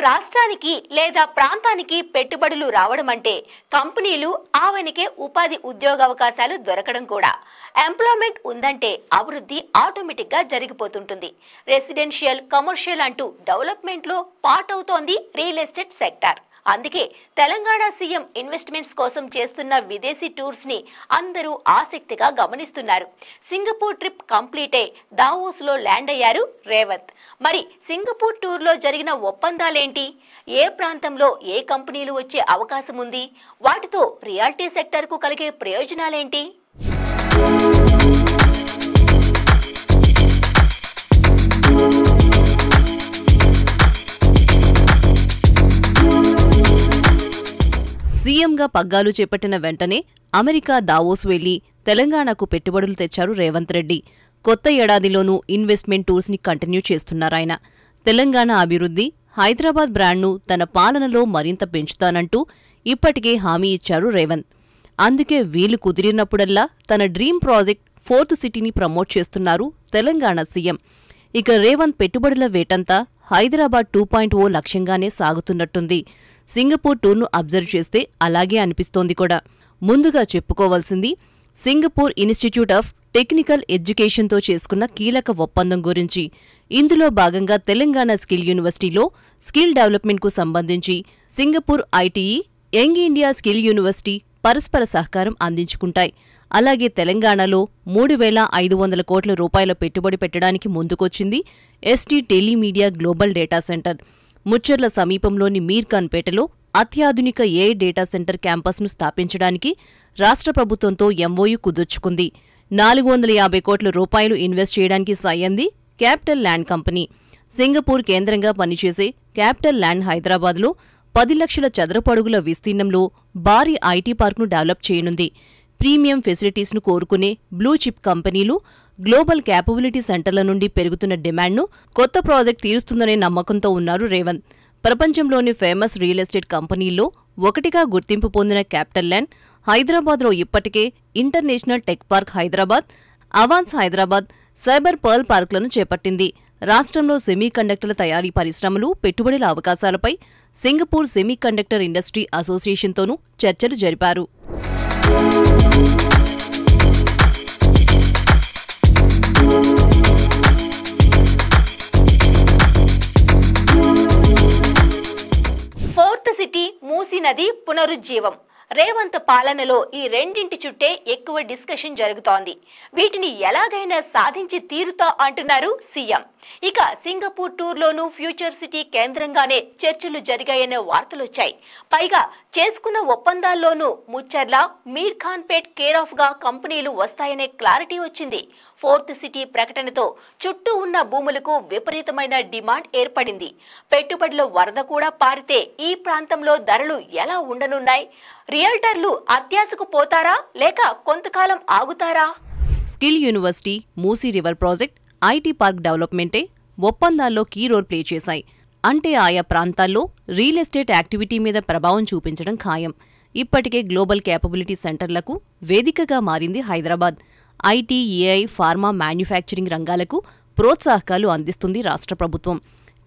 రాష్ట్రానికి లేదా ప్రాంతానికి పెట్టుబడులు రావడం అంటే కంపెనీలు ఆవనికే ఉపాధి ఉద్యోగావకాశాలు దొరకడం కూడా. ఎంప్లాయ్మెంట్ ఉందంటే అభివృద్ధి ఆటోమేటిక్ గా జరిగిపోతుంటుంది. రెసిడెన్షియల్, కమర్షియల్ అంటూ డెవలప్మెంట్ లో పార్ట్ అవుతోంది రియల్ ఎస్టేట్ సెక్టార్. అందుకే తెలంగాణ సీఎం ఇన్వెస్ట్మెంట్స్ కోసం చేస్తున్న విదేశీ టూర్స్ ని అందరూ ఆసక్తిగా గమనిస్తున్నారు. సింగపూర్ ట్రిప్ కంప్లీట్ అయి దావోస్ లో ల్యాండ్ అయ్యారు రేవంత్. మరి సింగపూర్ టూర్ లో జరిగిన ఒప్పందాలేంటి? ఏ ప్రాంతంలో ఏ కంపెనీలు వచ్చే అవకాశం ఉంది? వాటితో రియాలిటీ సెక్టర్ కు కలిగే ప్రయోజనాలేంటి? సీఎంగా పగ్గాలు చేపట్టిన వెంటనే అమెరికా దావోస్ వెళ్లి తెలంగాణకు పెట్టుబడులు తెచ్చారు రేవంత్ రెడ్డి. కొత్త ఏడాదిలోనూ ఇన్వెస్ట్మెంట్ టూర్స్ ని కంటిన్యూ చేస్తున్నారాయన. తెలంగాణ అభివృద్ధి, హైదరాబాద్ బ్రాండ్ను తన పాలనలో మరింత పెంచుతానంటూ ఇప్పటికే హామీ ఇచ్చారు రేవంత్. అందుకే వీలు కుదిరినప్పుడల్లా తన డ్రీమ్ ప్రాజెక్ట్ 4th సిటీని ప్రమోట్ చేస్తున్నారు తెలంగాణ సీఎం. ఇక రేవంత్ పెట్టుబడుల వేటంతా హైదరాబాద్ 2.0 లక్ష్యంగానే సాగుతున్నట్టుంది. సింగపూర్ టూర్ను అబ్జర్వ్ చేస్తే అలాగే అనిపిస్తోంది కూడా. ముందుగా చెప్పుకోవాల్సింది సింగపూర్ ఇన్స్టిట్యూట్ ఆఫ్ టెక్నికల్ ఎడ్యుకేషన్తో చేసుకున్న కీలక ఒప్పందం గురించి. ఇందులో భాగంగా తెలంగాణ స్కిల్ యూనివర్సిటీలో స్కిల్ డెవలప్మెంట్కు సంబంధించి Singapore ITE, young India skill university పరస్పర సహకారం అందించుకుంటాయి. అలాగే తెలంగాణలో 3,500 కోట్ల రూపాయల పెట్టుబడి పెట్టడానికి ముందుకొచ్చింది ST telemedia global data centre. Mucherla సమీపంలోని మీర్ఖాన్పేటలో అత్యాధునిక ఏఐ డేటా సెంటర్ క్యాంపస్ను స్థాపించడానికి రాష్ట్ర ప్రభుత్వంతో ఎంఓయూ కుదుర్చుకుంది. 450 కోట్ల రూపాయలు ఇన్వెస్ట్ చేయడానికి సాయంది క్యాపిటల్ ల్యాండ్ కంపెనీ. సింగపూర్ కేంద్రంగా పనిచేసే క్యాపిటల్ ల్యాండ్ హైదరాబాద్లో 10 లక్షల చదరపు అడుగుల విస్తీర్ణంలో భారీ ఐటీ పార్క్ను డెవలప్ చేయనుంది. ప్రీమియం ఫెసిలిటీస్ను కోరుకునే బ్లూ చిప్ కంపెనీలు, గ్లోబల్ క్యాపబిలిటీ సెంటర్ల నుండి పెరుగుతున్న డిమాండ్ను కొత్త ప్రాజెక్ట్ తీరుస్తుందనే నమ్మకంతో ఉన్నారు రేవంత్. ప్రపంచంలోని ఫేమస్ రియల్ ఎస్టేట్ కంపెనీల్లో ఒకటిగా గుర్తింపు పొందిన క్యాపిటల్ ల్యాండ్ హైదరాబాద్లో ఇప్పటికే international tech park Hyderabad, Avance Hyderabad, cyber pearl పార్కులను చేపట్టింది. రాష్ట్రంలో సెమీకండక్టర్ల తయారీ పరిశ్రమలు, పెట్టుబడుల అవకాశాలపై సింగపూర్ సెమీకండక్టర్ ఇండస్ట్రీ అసోసియేషన్తోనూ చర్చలు జరిపారు. ఫోర్త్ సిటీ మూసీ నది పునరుజ్జీవం. రేవంత్ పాలనలో ఈ రెండింటి చుట్టే ఎక్కువ డిస్కషన్ జరుగుతోంది. వీటిని ఎలాగైనా సాధించి తీరుతా అంటున్నారు సీఎం. ఇక సింగపూర్ టూర్లోనూ ఫ్యూచర్ సిటీ కేంద్రంగానే చర్చలు జరిగాయనే వార్తలొచ్చాయి. పైగా చేసుకున్న ఒప్పందాల్లోనూ ముచ్చర్ల, మీర్ఖాన్పేట్ కేర్ ఆఫ్ గా కంపెనీలు వస్తాయనే క్లారిటీ వచ్చింది. 4th సిటీ ప్రకటనతో చుట్టూ ఉన్న భూములకు విపరీతమైన డిమాండ్ ఏర్పడింది. పెట్టుబడుల వరద కూడా పారితే ఈ ప్రాంతంలో ధరలు ఎలా ఉండనున్నాయి? రియల్టర్లు అత్యాశకు పోతారా లేక కొంతకాలం ఆగుతారా? Skill university, Musi river project, IT park డెవలప్మెంటే ఒప్పందాల్లో కీ రోల్ ప్లే చేశాయి. అంటే ఆయా ప్రాంతాల్లో రియల్ ఎస్టేట్ యాక్టివిటీ మీద ప్రభావం చూపించడం ఖాయం. ఇప్పటికే గ్లోబల్ క్యాపబిలిటీ సెంటర్లకు వేదికగా మారింది Hyderabad. IT, AI, pharma, manufacturing రంగాలకు ప్రోత్సాహకాలు అందిస్తుంది రాష్ట్ర ప్రభుత్వం.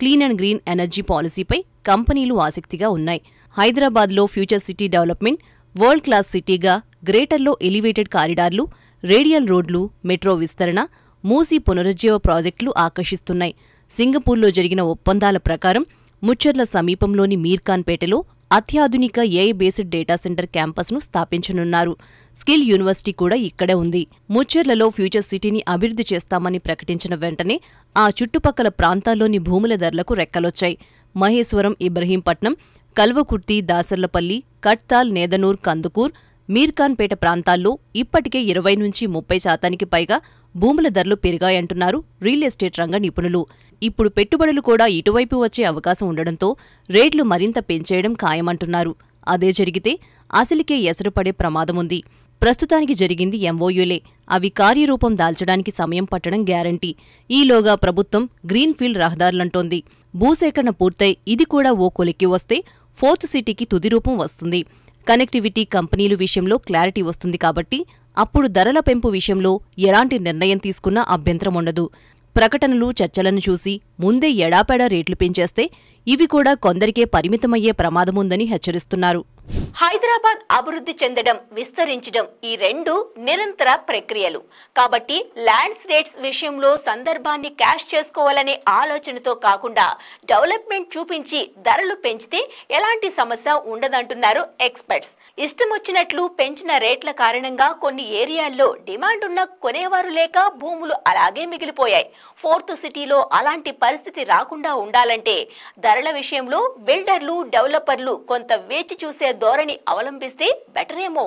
క్లీన్ అండ్ గ్రీన్ ఎనర్జీ పాలసీపై కంపెనీలు ఆసక్తిగా ఉన్నాయి. హైదరాబాద్లో future city development, world class సిటీగా గ్రేటర్లో ఎలివేటెడ్ కారిడార్లు, రేడియల్ రోడ్లు, మెట్రో విస్తరణ, మూసీ పునరుజ్జీవ ప్రాజెక్టులు ఆకర్షిస్తున్నాయి. సింగపూర్లో జరిగిన ఒప్పందాల ప్రకారం ముచ్చర్ల సమీపంలోని మీర్ఖాన్పేటలో అత్యాధునిక ఏఐ బేస్డ్ డేటా సెంటర్ క్యాంపస్ను స్థాపించనున్నారు. స్కిల్ యూనివర్సిటీ కూడా ఇక్కడే ఉంది. ముచ్చర్లలో ఫ్యూచర్ సిటీని అభివృద్ధి చేస్తామని ప్రకటించిన వెంటనే ఆ చుట్టుపక్కల ప్రాంతాల్లోని భూముల ధరలకు రెక్కలొచ్చాయి. మహేశ్వరం, ఇబ్రహీంపట్నం, కల్వకుర్తి, దాసర్లపల్లి, కట్తాల్, నేదనూర్, కందుకూర్, మీర్ఖాన్పేట ప్రాంతాల్లో ఇప్పటికే 20 నుంచి 30% పైగా భూముల ధరలు పెరిగాయంటున్నారు రియల్ ఎస్టేట్ రంగ నిపుణులు. ఇప్పుడు పెట్టుబడులు కూడా ఇటువైపు వచ్చే అవకాశం ఉండడంతో రేట్లు మరింత పెంచేయడం ఖాయమంటున్నారు. అదే జరిగితే అసలుకే ఎసరుపడే ప్రమాదముంది. ప్రస్తుతానికి జరిగింది ఎంఓయూలే. అవి కార్యరూపం దాల్చడానికి సమయం పట్టడం గ్యారంటీ. ఈలోగా ప్రభుత్వం గ్రీన్ఫీల్డ్ రహదారులంటోంది. భూసేకరణ పూర్తయి ఇది కూడా ఓ కొలిక్కి వస్తే 4th సిటీకి తుది రూపం వస్తుంది. కనెక్టివిటీ కంపెనీలు విషయంలో క్లారిటీ వస్తుంది కాబట్టి అప్పుడు ధరల పెంపు విషయంలో ఎలాంటి నిర్ణయం తీసుకున్నా అభ్యంతరం ఉండదు. ప్రకటనలు చర్చలను చూసి ముందే ఎడాపెడా రేట్లు పెంచేస్తే ఇవి కూడా కొందరికే పరిమితమయ్యే ప్రమాదముందని హెచ్చరిస్తున్నారు. హైదరాబాద్ అభివృద్ధి చెందడం, విస్తరించడం ఈ రెండు నిరంతర ప్రక్రియలు. కాబట్టి ల్యాండ్స్ రేట్స్ విషయంలో సందర్భాన్ని క్యాష్ చేసుకోవాలనే ఆలోచనతో కాకుండా డెవలప్మెంట్ చూపించి ధరలు పెంచితే ఎలాంటి సమస్య ఉండదంటున్నారు ఎక్స్పర్ట్స్. ఇష్టం వచ్చినట్లు పెంచిన రేట్ల కారణంగా కొన్ని ఏరియాల్లో డిమాండ్ ఉన్న కొనేవారు లేక భూములు అలాగే మిగిలిపోయాయి. ఫోర్త్ సిటీలో అలాంటి పరిస్థితి రాకుండా ఉండాలంటే ధరల విషయంలో బిల్డర్లు, డెవలపర్లు కొంత వేచి చూసే ధోరణి అవలంబిస్తే బెటరేమో.